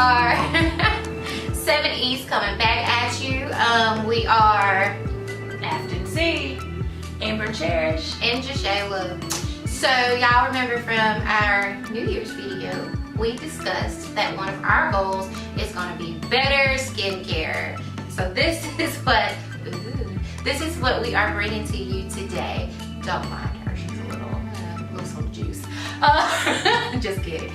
are 7 East coming back at you. We are Afton C, Amber Cherish, and Jashayla. So y'all remember from our New Year's video, we discussed that one of our goals is going to be better skincare. So this is what we are bringing to you today. Don't mind her, she's a little loose on the juice. Just kidding.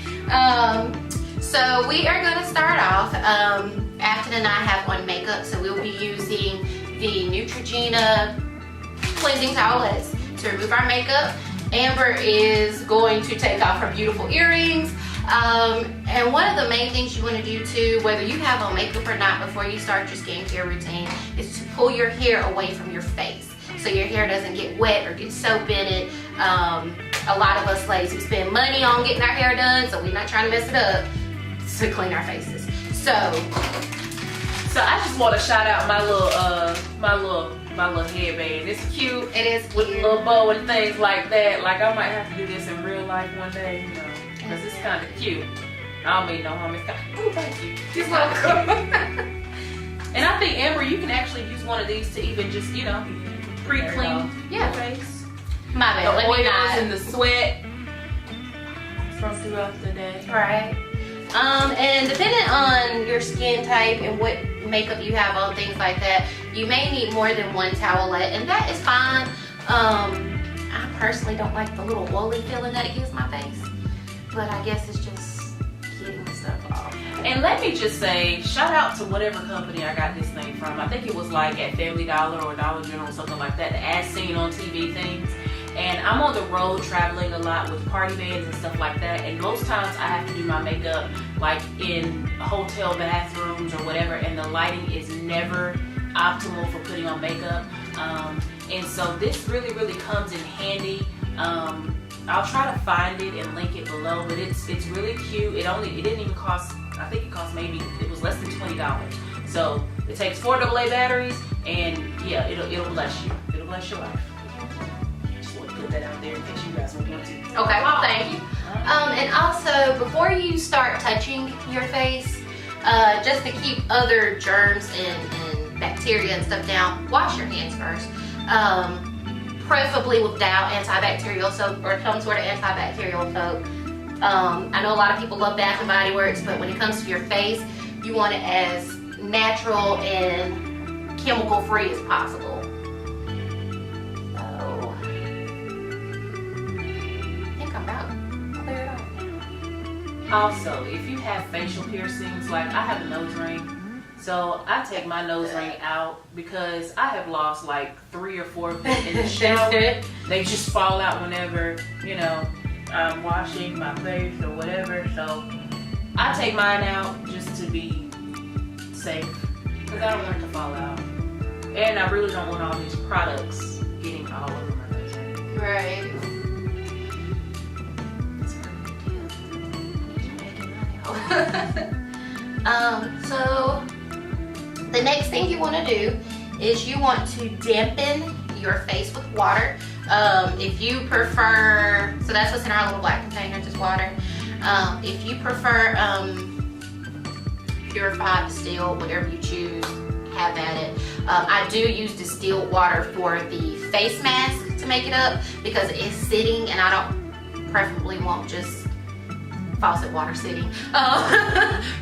So we are going to start off. Afton and I have on makeup, so we'll be using the Neutrogena cleansing towelettes to remove our makeup. Amber is going to take off her beautiful earrings. And one of the main things you want to do too, whether you have on makeup or not, before you start your skincare routine, is to pull your hair away from your face so your hair doesn't get wet or get soap in it. A lot of us ladies, we spend money on getting our hair done, so we're not trying to mess it up to clean our faces. So I just want to shout out my little headband. It's cute. it is With a cute. little bow and things like that. Like I might have to do this in real life one day, you know, because it's kind of cute. I don't mean no harm. It's kind of, oh, thank you. You're welcome. And I think, Amber, you can actually use one of these to even just, you know, pre-clean Yeah. your face. My bad. The Let me oils not. and the sweat from throughout the day. Right. And depending on your skin type and what makeup you have on, things like that, you may need more than one towelette, and that is fine. I personally don't like the little oily feeling that it gives my face, but I guess it's just getting the stuff off. And let me just say, shout out to whatever company I got this thing from. I think it was like at Family Dollar or Dollar General or something like that, the as seen on TV things. And I'm on the road traveling a lot with party bands and stuff like that, and most times I have to do my makeup like in hotel bathrooms or whatever, and the lighting is never optimal for putting on makeup. And so this really comes in handy. I'll try to find it and link it below, but it's really cute. It didn't even cost, I think it cost maybe, it was less than $20. So it takes 4 AA batteries, and yeah, it'll bless you. It'll bless your life. Just want to put that out there in case you guys want to. Okay, well, thank you. And also, before you start touching your face, just to keep other germs and bacteria and stuff down, wash your hands first. Preferably with Dow antibacterial soap or some sort of antibacterial soap. I know a lot of people love Bath and Body Works, but when it comes to your face, you want it as natural and chemical free as possible. So, I think I'm about cleared off now. Also, if you have facial piercings, like I have a nose ring, so I take my nose ring out because I have lost like 3 or 4 of them in the shower. They just fall out whenever, you know, I'm washing my face or whatever. So I take mine out just to be safe because I don't want it to fall out. And I really don't want all these products getting all over my nose ring. Right. So the next thing you want to do is you want to dampen your face with water. If you prefer, so that's what's in our little black container, just water. If you prefer purified, distilled, whatever you choose, have at it. I do use distilled water for the face mask to make it up because it's sitting, and I don't preferably want just faucet water sitting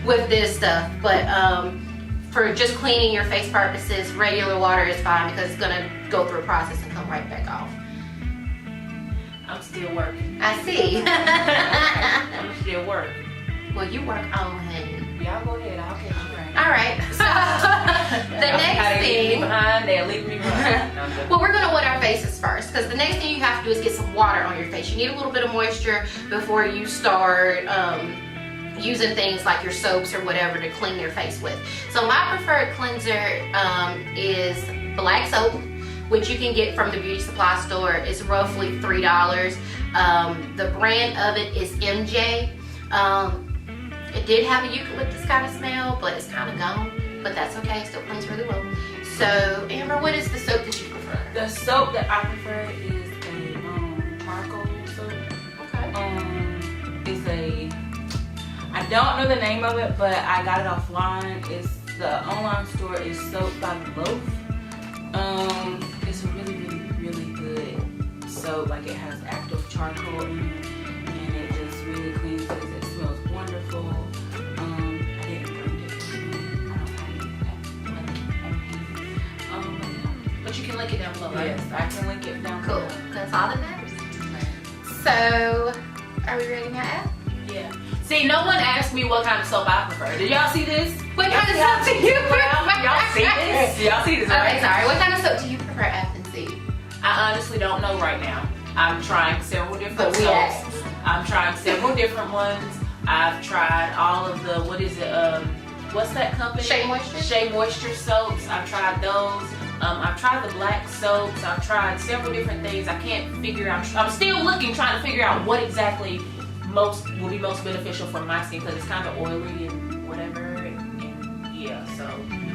with this stuff. But for just cleaning your face purposes, regular water is fine because it's gonna go through a process and come right back off. I'm still working. I see. I'm still working. Well, you work on, honey. Y'all go ahead. I'll catch you right. All right. So the next thing. They'll leave me behind. No, I'm joking. Well, we're gonna wet our faces first because the next thing you have to do is get some water on your face. You need a little bit of moisture before you start using things like your soaps or whatever to clean your face with. So my preferred cleanser is black soap, which you can get from the beauty supply store. It's roughly $3. The brand of it is MJ. It did have a eucalyptus kind of smell, but it's kind of gone. But that's okay, it still cleans really well. So, Amber, what is the soap that you prefer? The soap that I prefer is a charcoal soap. Okay. It's a, I don't know the name of it, but I got it offline. The online store is Soap by the Loaf. It's a really good soap. Like, it has active charcoal in it, and it just really cleans things. It smells wonderful. I didn't bring it with me. I don't have it. But you can link it down below. Yes, I can link it down Cool. below. That's all that matters. So, are we ready now, Al? Yeah. See, no one asked me what kind of soap I prefer. Did y'all see this? What kind of soap do you prefer? Y'all see this? Y'all see this, right? Okay, sorry. What kind of soap do you prefer, F and C? I honestly don't know right now. I'm trying several different But we soaps. asked. I'm trying several different ones. I've tried all of the, what's that company? Shea Moisture? Shea Moisture soaps. I've tried those. I've tried the black soaps. I've tried several different things. I can't figure out. I'm still looking, trying to figure out what exactly will be most beneficial for my skin, because it's kind of oily and whatever. And yeah, so.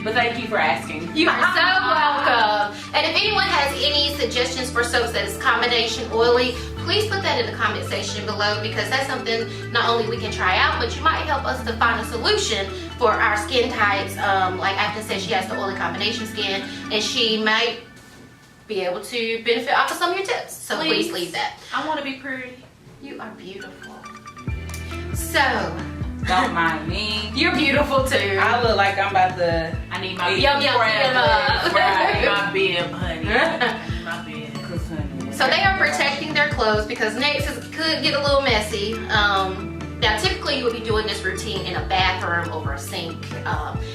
But thank you for asking. You are so welcome. And if anyone has any suggestions for soaps that is combination oily, please put that in the comment section below, because that's something not only we can try out, but you might help us to find a solution for our skin types. Like Afton said, she has the oily combination skin, and she might be able to benefit off of some of your tips. So please leave that. I want to be pretty. You are beautiful. So, Don't mind me. you're beautiful too. I look like I'm about to. I need my Yum, yum, brand yum. right. My bib, honey. My bib. Cause honey, So they are protecting their clothes, because next could get a little messy. Now typically you would be doing this routine in a bathroom over a sink.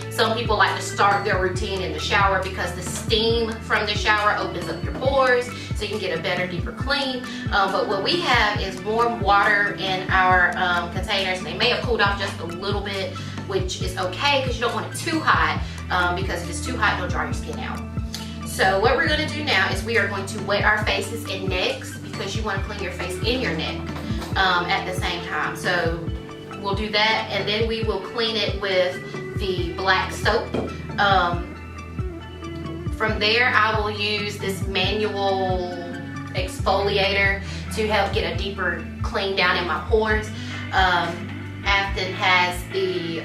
Some people like to start their routine in the shower, because the steam from the shower opens up your pores, so you can get a better, deeper clean. But what we have is warm water in our containers. They may have cooled off just a little bit, which is okay, because you don't want it too hot, because if it's too hot, it'll dry your skin out. So what we're going to do now is we are going to wet our faces and necks, because you want to clean your face and your neck at the same time. So we'll do that, and then we will clean it with the black soap. From there, I will use this manual exfoliator to help get a deeper clean down in my pores. Afton has the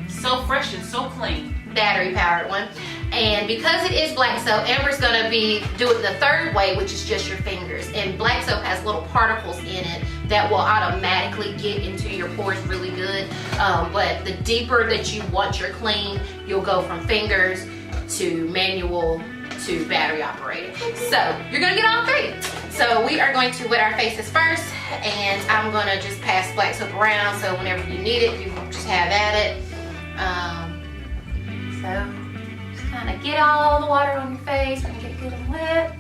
So fresh and so clean. battery powered one. And because it is black soap, Amber's gonna be doing the third way, which is just your fingers. And black soap has little particles in it that will automatically get into your pores really good. But the deeper that you want your clean, you'll go from fingers to manual to battery operated. So you're gonna get all three. So we are going to wet our faces first, and I'm gonna just pass black soap around, so whenever you need it, you just have at it. So just kind of get all the water on your face and get good and wet.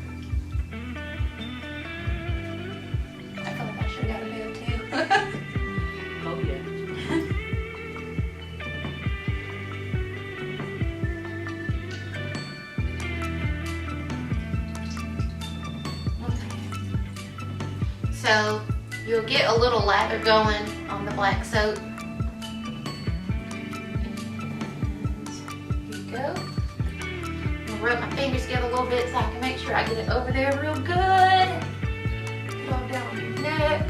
I feel like I should have got a bit too. Oh yeah. So you'll get a little lather going on the black soap. And here you go. I'm gonna rub my fingers together a little bit so I can make sure I get it over there real good. Get it all down on your neck.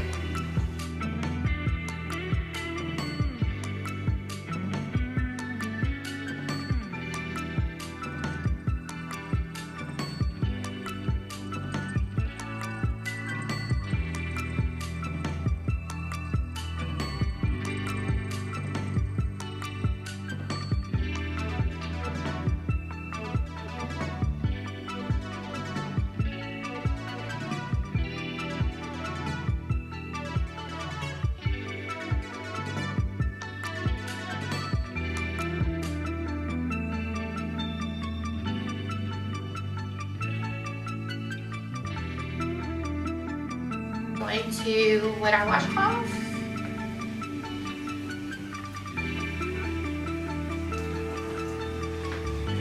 Going to wet our washcloth.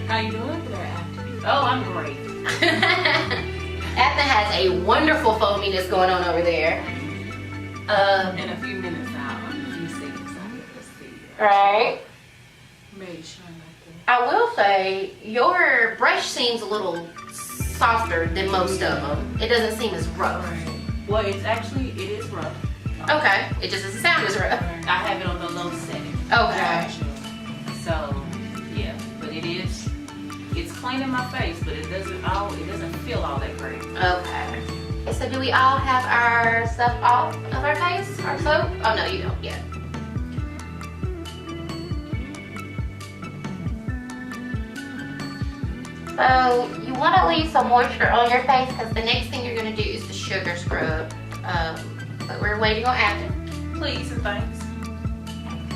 How you doing there, Afton? Oh, I'm great. Afton has a wonderful foaminess going on over there. In a few minutes now, in a few seconds, I'll get to see it. Right. Maybe shine like I will say your brush seems a little softer than most of them. It doesn't seem as rough. Well, it is rough. Okay, it just doesn't sound as rough. I have it on the low set. face, but it doesn't feel all that great. Okay. So do we all have our stuff off of our face, our soap? Oh no, you don't yet. So you want to leave some moisture on your face because the next thing you're going to do is the sugar scrub. But we're waiting on Afton. Please and thanks.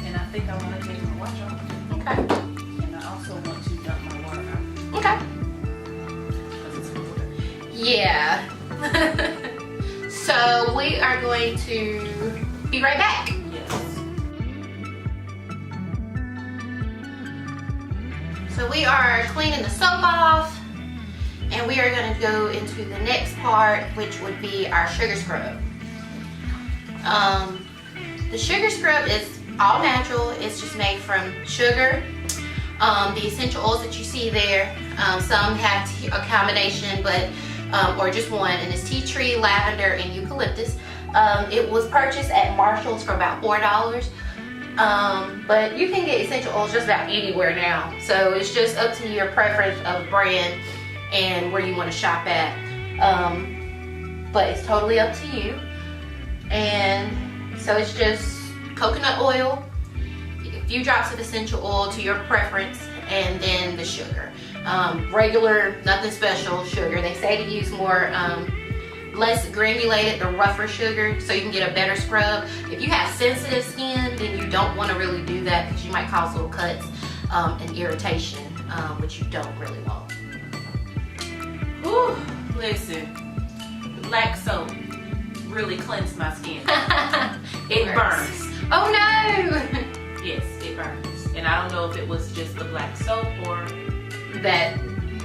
And I think I want to take my watch off. Okay. And I also want to dump my water out. Okay. Because it's water. Yeah. So we are going to be right back. Yes. So we are cleaning the soap off, and we are going to go into the next part, which would be our sugar scrub. The sugar scrub is all natural. It's just made from sugar. The essential oils that you see there, some have a combination, but or just one, and it's tea tree, lavender, and eucalyptus. It was purchased at Marshall's for about $4. But you can get essential oils just about anywhere now. So it's just up to your preference of brand and where you want to shop at. But it's totally up to you. And so it's just coconut oil, a few drops of essential oil to your preference, and then the sugar. Regular, nothing special sugar. They say to use more less granulated, the rougher sugar, so you can get a better scrub. If you have sensitive skin, then you don't want to really do that because you might cause little cuts and irritation, which you don't really want. Whew, listen, black soap really cleansed my skin. It burns. Oh no! Yes, it burns. And I don't know if it was just the black soap or That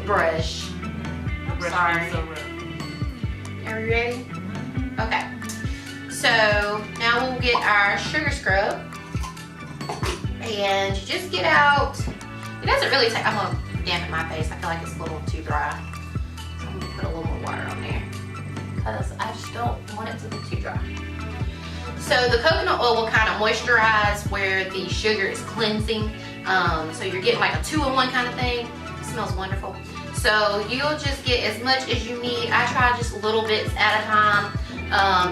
brush. the brush Sorry. being so rough. Are you ready? Okay. So now we'll get our sugar scrub. And you just get out. It doesn't really take, I'm gonna dampen my face. I feel like it's a little too dry. So I'm gonna put a little more water on there because I just don't want it to be too dry. So the coconut oil will kind of moisturize where the sugar is cleansing. So you're getting like a 2-in-1 kind of thing. It smells wonderful. So you'll just get as much as you need. I try just little bits at a time,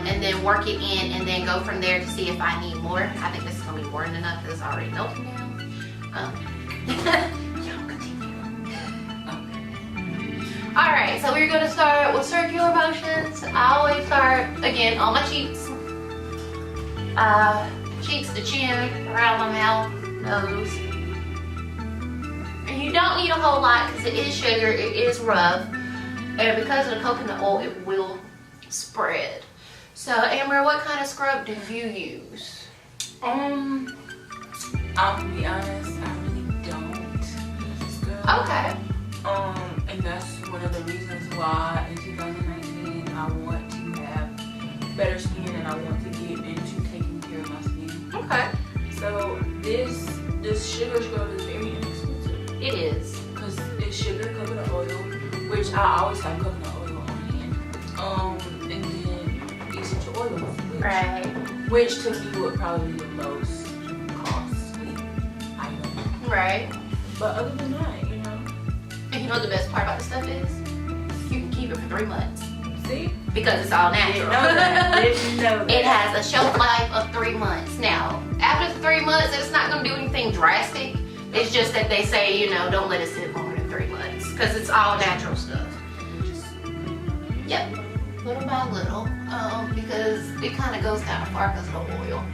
and then work it in, and then go from there to see if I need more. I think this is gonna be more than enough because it's already melting down. Y'all continue. All right, so we're gonna start with circular motions. I always start again on my cheeks. Cheeks to chin, around my mouth, nose. And you don't need a whole lot because it is sugar, it is rough. And because of the coconut oil, it will spread. So, Amber, what kind of scrub do you use? I'll be honest, I really don't scrub. Okay. And that's one of the reasons why in 2019 I want to have better skin and I want to get into taking care of my skin. Okay. So this sugar scrub is very inexpensive. It is. Because it's sugar, coconut oil, which I always have coconut oil on hand. And then essential oils, which to me would probably be the most costly item. Right. But other than that, And you know what the best part about this stuff is? You can keep it for 3 months. see? Because it's all natural. Didn't know that. Didn't know that. It has a shelf life of 3 months. Now, after the 3 months, it's not going to do anything drastic. It's just that they say, don't let it sit longer than 3 months because it's all natural stuff. Yep, little by little, because it kind of goes kind of far because of the oil.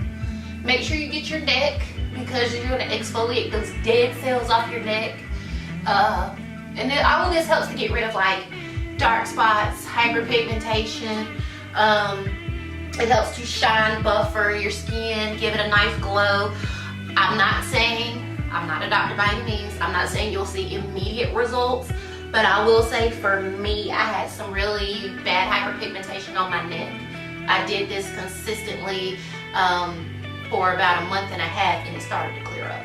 Make sure you get your neck because you're going to exfoliate those dead cells off your neck. And then all of this helps to get rid of like dark spots, hyperpigmentation. It helps to shine, buffer your skin, give it a nice glow. I'm not a doctor by any means. I'm not saying you'll see immediate results, but I will say for me, I had some really bad hyperpigmentation on my neck. I did this consistently for about a month and a half and it started to clear up.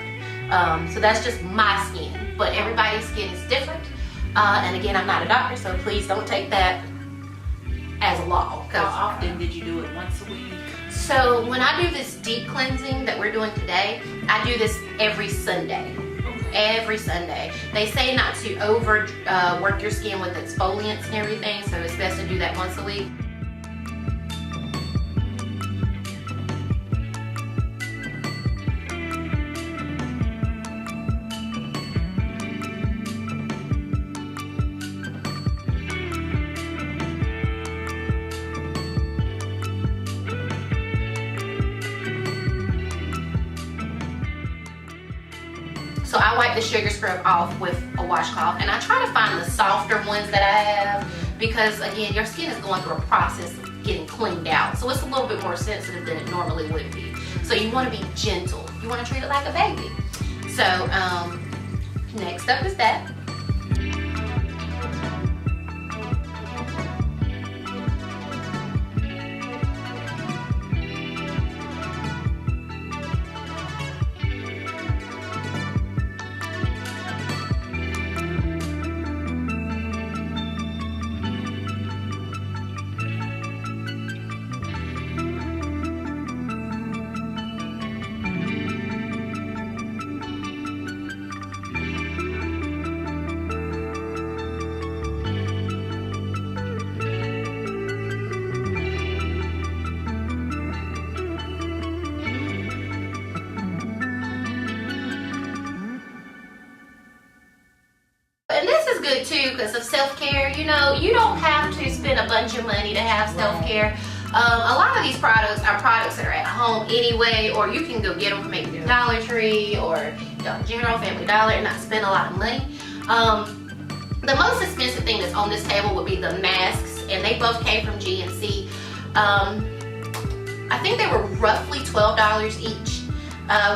So that's just my skin, but everybody's skin is different. And again, I'm not a doctor, so please don't take that as a law. How often did you do it? Once a week? So when I do this deep cleansing that we're doing today, I do this every Sunday. Okay. every Sunday. They say not to over work your skin with exfoliants and everything, so it's best to do that once a week. So I wipe the sugar scrub off with a washcloth, and I try to find the softer ones that I have because, again, your skin is going through a process of getting cleaned out. So it's a little bit more sensitive than it normally would be. So you want to be gentle. You want to treat it like a baby. So next up is that. And this is good too because of self-care. You know, you don't have to spend a bunch of money to have self-care. A lot of these products are products that are at home anyway, or you can go get them from maybe Dollar Tree or Dollar General, Family Dollar, and not spend a lot of money. The most expensive thing that's on this table would be the masks, and they both came from GNC. I think they were roughly $12 each.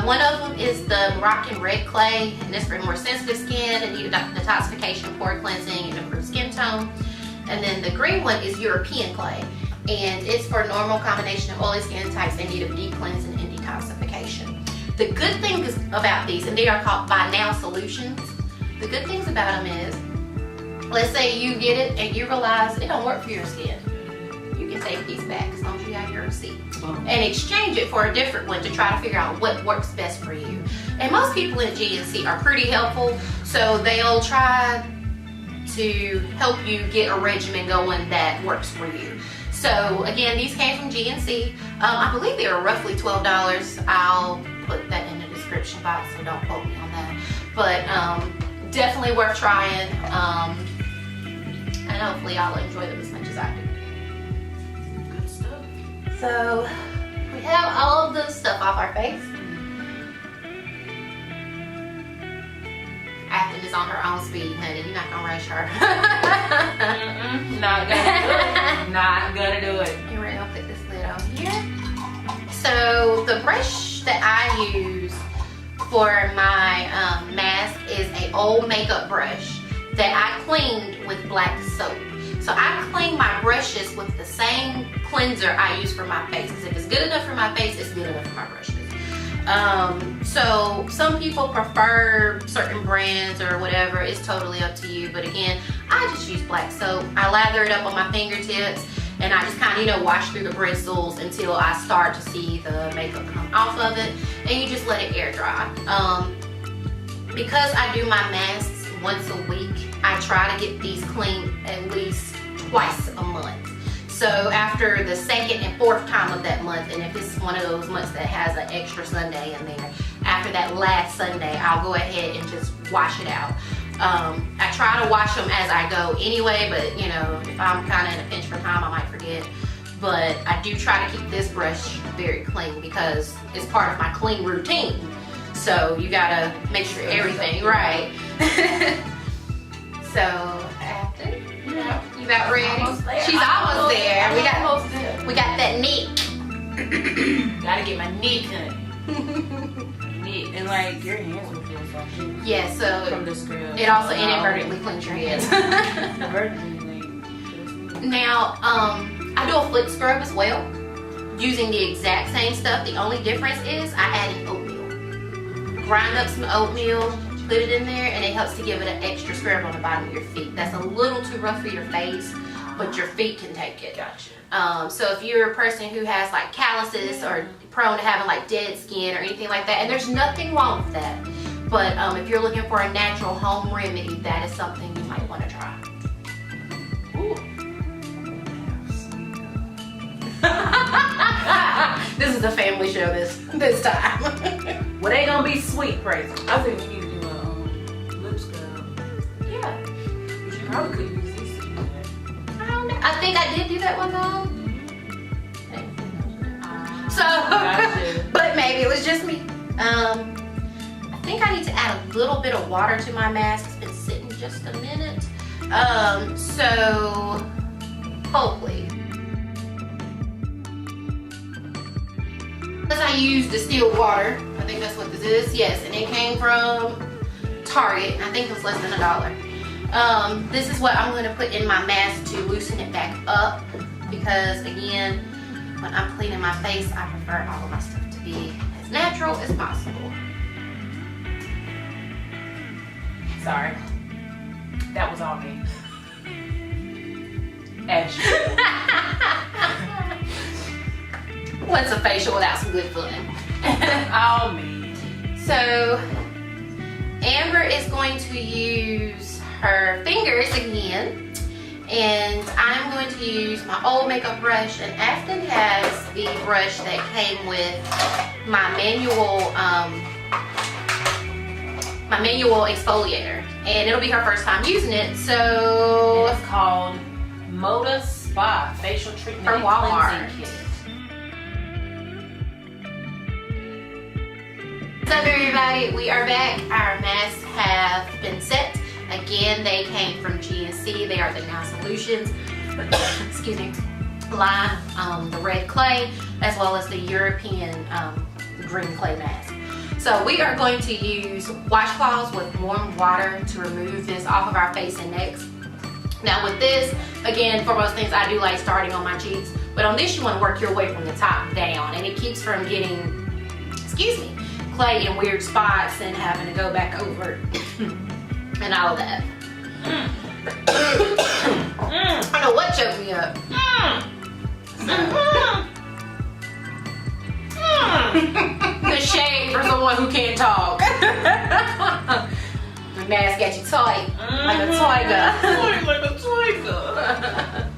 One of them is the Moroccan red clay, and it's for more sensitive skin and need detoxification, pore cleansing, and improved skin tone. And then the green one is European clay, and it's for normal combination of oily skin types in need of deep cleansing and detoxification. The good thing about these, and they are called By Now Solutions, the good things about them is, let's say you get it and you realize it don't work for your skin. You can take these back as long as you have your receipt and exchange it for a different one to try to figure out what works best for you. And most people in GNC are pretty helpful, so they'll try to help you get a regimen going that works for you. So again, these came from GNC. I believe they were roughly $12. I'll put that in the description box, so don't quote me on that. But definitely worth trying. And hopefully y'all enjoy them as much as I do. So we have all of the stuff off our face. Afton is on her own speed, honey. You're not gonna rush her. Not gonna do it. Not gonna do it. And we're gonna put this lid on here. So the brush that I use for my mask is an old makeup brush that I cleaned with black soap. So I clean my brushes with the same cleanser I use for my face. Because if it's good enough for my face, it's good enough for my brushes. So some people prefer certain brands or whatever. It's totally up to you. But again, I just use black soap. I lather it up on my fingertips, and I just kind of, you know, wash through the bristles until I start to see the makeup come off of it. And you just let it air dry. Because I do my masks once a week, I try to get these clean at least twice a month. So after the second and fourth time of that month, and if it's one of those months that has an extra Sunday in there, after that last Sunday, I'll go ahead and just wash it out. I try to wash them as I go anyway, but you know, if I'm kind of in a pinch for time, I might forget. But I do try to keep this brush very clean because it's part of my clean routine. So you gotta make sure everything right. So after, you about ready? She's almost there. We got that neck. Gotta get my neck done. Neck. And like your hands will feel soft too. Yeah, so From the scrub. it also inadvertently cleans your hands. Now, I do a foot scrub as well, using the exact same stuff. The only difference is I added oatmeal. Grind up some oatmeal, put it in there, and it helps to give it an extra scrub on the bottom of your feet. That's a little too rough for your face, but your feet can take it. Gotcha. So if you're a person who has like calluses or prone to having like dead skin or anything like that, and there's nothing wrong with that, But if you're looking for a natural home remedy, that is something you might want to try. Ooh. This is a family show this time. Well, they gonna be sweet, crazy. I think we need to do a lip scrub. Yeah. But you probably could use these to do that. I don't know. I think I did do that one though. So, Gotcha. but maybe it was just me. I think I need to add a little bit of water to my mask. It's been sitting just a minute. So hopefully. Because I used distilled water. I think that's what this is. Yes, and it came from Target. I think it was less than $1. This is what I'm going to put in my mask to loosen it back up. Because again, when I'm cleaning my face, I prefer all of my stuff to be as natural as possible. Sorry. That was all me. Ash. What's a facial without some good fun? All me. So, Amber is going to use her fingers again. And I'm going to use my old makeup brush. And Afton has the brush that came with my manual exfoliator. And it'll be her first time using it. So, It's called Moda Spa Facial Treatment From and Walmart. Cleansing Kit. what's up everybody? We are back. Our masks have been set. Again, they came from GNC. They are the Now Solutions. Excuse me. Line, the red clay, as well as the European green clay mask. So we are going to use washcloths with warm water to remove this off of our face and necks. Now with this, again, for most things I do like starting on my cheeks, but on this you want to work your way from the top down, and it keeps from getting, excuse me, clay in weird spots and having to go back over it and all of that. I don't know what choked me up. Good shade for someone who can't talk. The mask got you tight, like a tiger. Like a tiger.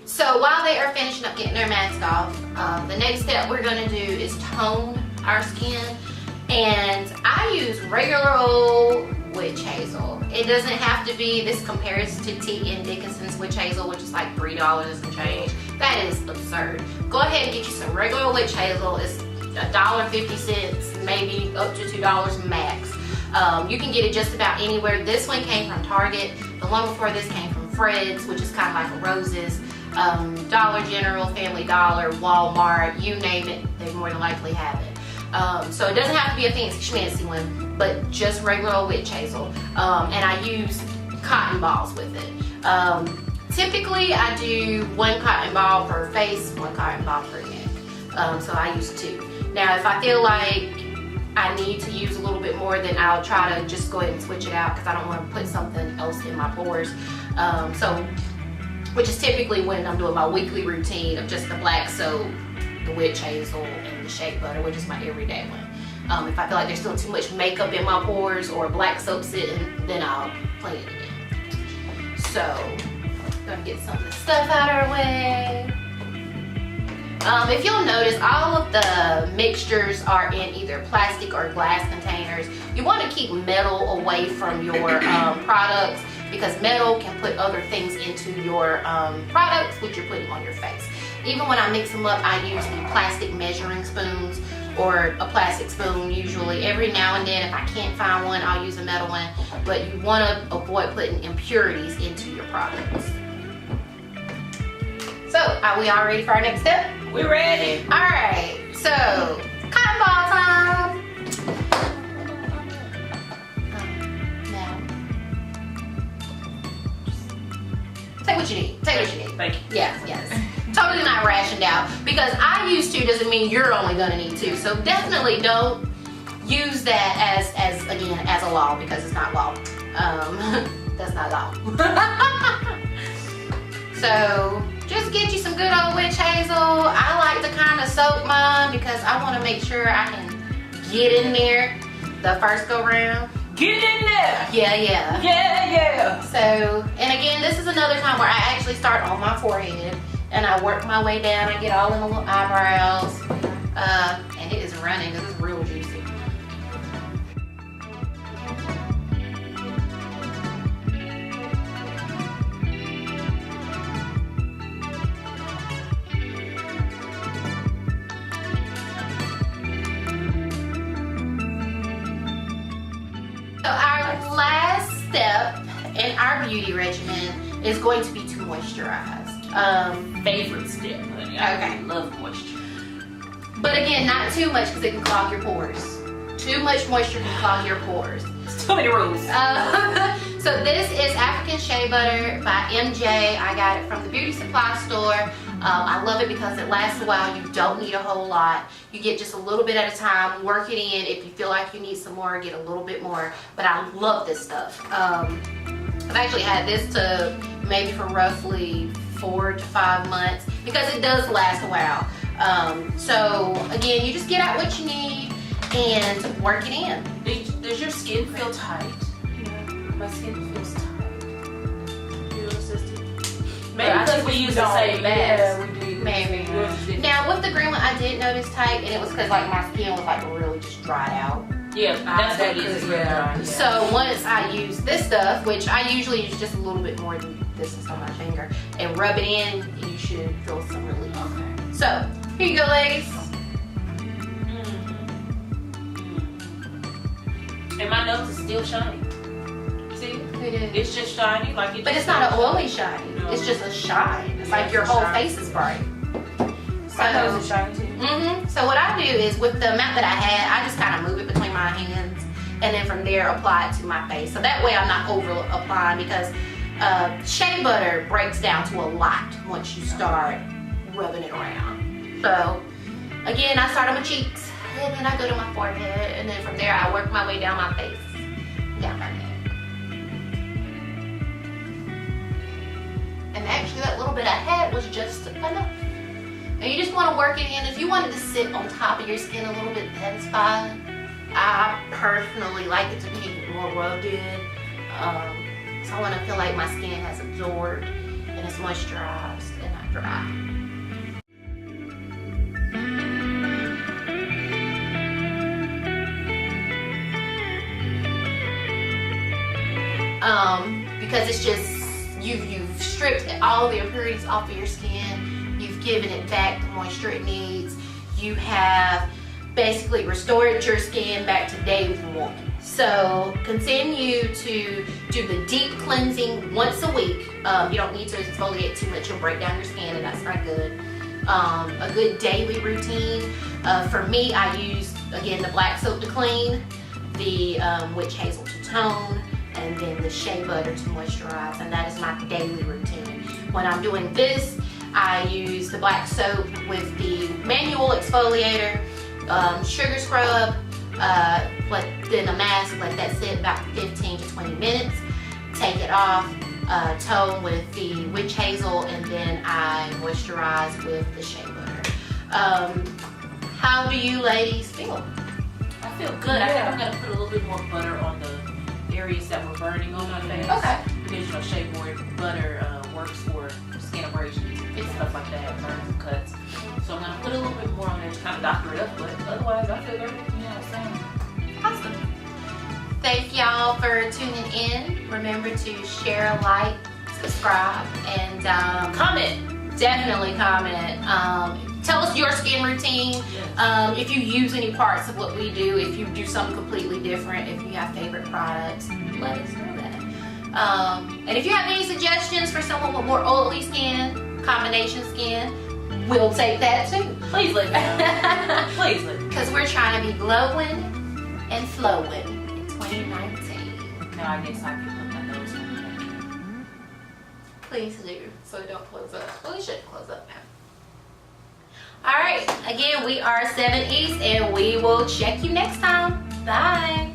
So while they are finishing up getting their mask off, the next step we're going to do is tone our skin. And I use regular old witch hazel. It doesn't have to be, this compares to T.N. Dickinson's witch hazel, which is like $3 and change. That is absurd. Go ahead and get you some regular witch hazel. It's $1.50, maybe up to $2 max. You can get it just about anywhere. This one came from Target. The one before this came from Fred's, which is kind of like a Rose's. Dollar General, Family Dollar, Walmart, you name it, they more than likely have it. So it doesn't have to be a fancy schmancy one, but just regular old witch hazel. And I use cotton balls with it. Typically I do 1 cotton ball per face, 1 cotton ball per neck. So I use 2. Now if I feel like I need to use a little bit more, then I'll try to just go ahead and switch it out because I don't want to put something else in my pores. Which is typically when I'm doing my weekly routine of just the black soap, the witch hazel, and the shea butter, which is my everyday one. If I feel like there's still too much makeup in my pores or black soap sitting, then I'll clean it again. So, gonna get some of the stuff out of our way. If you'll notice, all of the mixtures are in either plastic or glass containers. You want to keep metal away from your products, because metal can put other things into your products which you're putting on your face. Even when I mix them up, I use the plastic measuring spoons or a plastic spoon usually. Every now and then, if I can't find one, I'll use a metal one. But you want to avoid putting impurities into your products. So, are we all ready for our next step? We ready. Alright, So, cotton ball time. Now, take what you need. Take what you need. Thank you. Yes, yes. Totally not rationed out. Because I use 2 doesn't mean you're only gonna need 2. So definitely don't use that as again as a law, because it's not law. That's not law. So just get you some good old witch hazel. I like to kind of soak mine because I want to make sure I can get in there the first go round. Get in there. Yeah. Yeah. So, and again, this is another time where I actually start on my forehead and I work my way down. I get all in the little eyebrows. And it is running. This is real juicy. So our last step in our beauty regimen is going to be to moisturize. Favorite step, honey. Okay. I love moisture. But again, not too much because it can clog your pores. Too much moisture can clog your pores. It's too many rules. So this is African Shea Butter by MJ. I got it from the beauty supply store. I love it because it lasts a while. You don't need a whole lot. You get just a little bit at a time. Work it in. If you feel like you need some more, get a little bit more. But I love this stuff. I've actually had this tub maybe for roughly 4 to 5 months because it does last a while. So again, you just get out what you need and work it in. Does your skin feel tight? My skin feels tight. You know, sister? Maybe because we use the same mask. Yeah, we do. Maybe. Now with the green one, I did notice tight, and it was because like my skin was like really just dried out. Yeah, that's what it is. Yeah. So once I use this stuff, which I usually use just a little bit more than this is on my finger, and rub it in, you should feel some relief. Okay. So here you go, ladies. And my nose is still shiny. See? It's just shiny, like it. But it's not an oily shine. No. It's just a shine. It's like your whole face is bright. So, my nose is shiny too. So what I do is with the amount that I had, I just kind of move it between my hands, and then from there apply it to my face. So that way I'm not over applying because shea butter breaks down to a lot once you start rubbing it around. So again, I start on my cheeks, and then I go to my forehead, and then from there I work my way down my face, down my neck. And actually that little bit I had was just enough. And you just want to work it in. If you wanted to sit on top of your skin a little bit, that's fine. I personally like it to be more rubbed in. So I want to feel like my skin has absorbed and it's moisturized and not dry. Because it's just, you've stripped all the impurities off of your skin. You've given it back the moisture it needs. You have basically restored your skin back to day one. So continue to do the deep cleansing once a week. You don't need to exfoliate too much. You'll break down your skin and that's not good. A good daily routine. For me, I use, again, the black soap to clean, the witch hazel to tone, and then the shea butter to moisturize, and that is my daily routine. When I'm doing this, I use the black soap with the manual exfoliator, sugar scrub, then a mask, let that sit about 15 to 20 minutes, take it off, tone with the witch hazel, and then I moisturize with the shea butter. How do you ladies feel? I feel good. I think I'm gonna put a little bit more butter on the areas that were burning on my face. Okay. Because you know, shea butter works for skin abrasions and stuff like that, burns and cuts. So I'm gonna put a little bit more on there to kind of doctor it up, but otherwise I feel good. Yeah, same. Awesome. Thank y'all for tuning in. Remember to share, like, subscribe, and Comment. Definitely comment. Tell us your skin routine. Yes. If you use any parts of what we do, if you do something completely different, if you have favorite products, let us know that. And if you have any suggestions for someone with more oily skin, combination skin, we'll take that too. Please let me know. Please let me know. Because we're trying to be glowing and flowing in 2019. Now I guess I can put my nose on that. Please do, so it don't close up. Well, it shouldn't close up now. All right, again, we are 7 East, and we will check you next time. Bye.